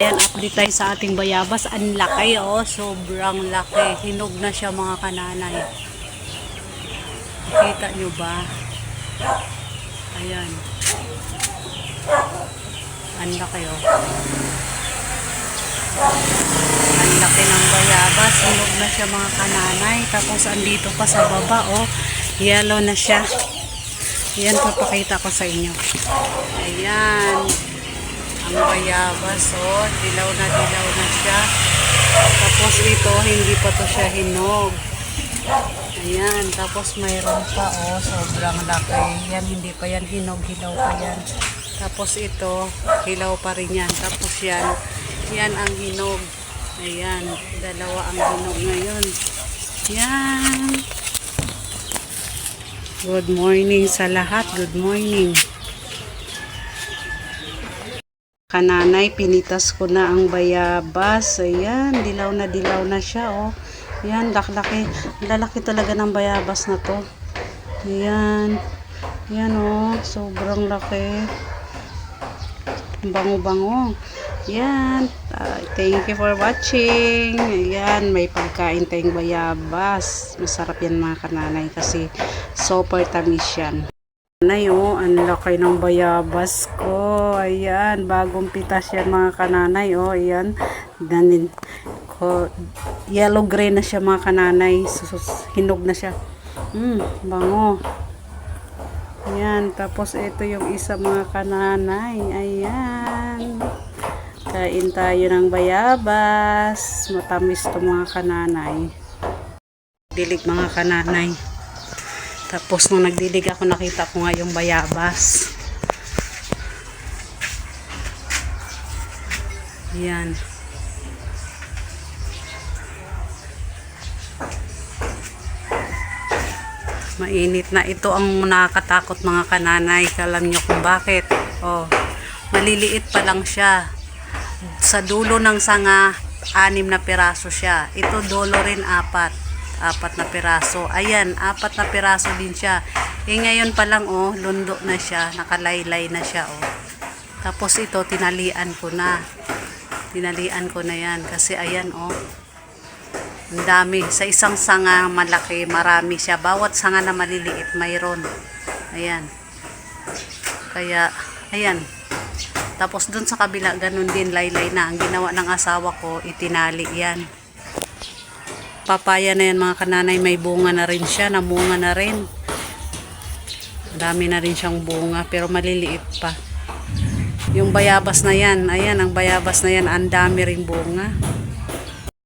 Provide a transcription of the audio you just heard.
Ayan, update tayo sa ating bayabas. Ang laki, oh. Sobrang laki. Hinog na siya, mga kananay. Kita nyo ba? Ayan. Ang laki, oh. Ang laki ng bayabas. Hinog na siya, mga kananay. Tapos, andito pa sa baba, oh. Yellow na siya. Ayan, papakita ko sa inyo. Ayan. Ang bayabas, oh. Dilaw na siya. Tapos, ito, hindi pa to siya hinog. Ayan. Tapos, mayroon pa, oh. Sobrang laki. Yan, hindi pa yan hinog. Hilaw pa yan. Tapos, ito, hilaw pa rin yan. Tapos, yan. Yan ang hinog. Ayan. Dalawa ang hinog ngayon. Yan. Good morning sa lahat. Good morning. Kananay, pinitas ko na ang bayabas. Ayan, dilaw na siya, oh. Ayan, laki. Lalaki talaga ng bayabas na to. Ayan. Ayan, oh. Sobrang laki. Bango-bango. Ayan. Thank you for watching. Ayan, may pagkain tayong bayabas. Masarap yan, mga kananay, kasi super tamis yan. Kananay, oh, ang laki ng bayabas ko. Ayan, bagong pitas yan, mga kananay, oh. Ayan, yellow gray na siya, mga kananay. Hinog na siya. Bango. Ayan, tapos ito yung isa, mga kananay. Ayan. Kain tayo ng bayabas. Matamis to, mga kananay. Dilig, mga kananay. Tapos nung nagdidig ako, nakita ko nga yung bayabas. Ayan. Mainit na. Ito ang nakakatakot, mga kananay. Alam nyo kung bakit. Oh, maliliit pa lang siya. Sa dulo ng sanga, 6 na piraso siya. Ito dulo rin 4 na piraso. Ayan, 4 na piraso din siya. Ngayon pa lang, oh, lundo na siya. Nakalaylay na siya, oh. Tapos ito, tinalian ko na. Tinalian ko na yan. Kasi ayan, oh. Ang dami. Sa isang sanga malaki, marami siya. Bawat sanga na maliliit, mayroon. Ayan. Kaya, ayan. Tapos dun sa kabila, ganun din, laylay na. Ang ginawa ng asawa ko, itinali yan. Papaya na yan, mga kananay, may bunga na rin siya, namunga na rin. Dami na rin siyang bunga, pero maliliit pa. Yung bayabas na yan, ayan, ang bayabas na yan, ang dami rin bunga.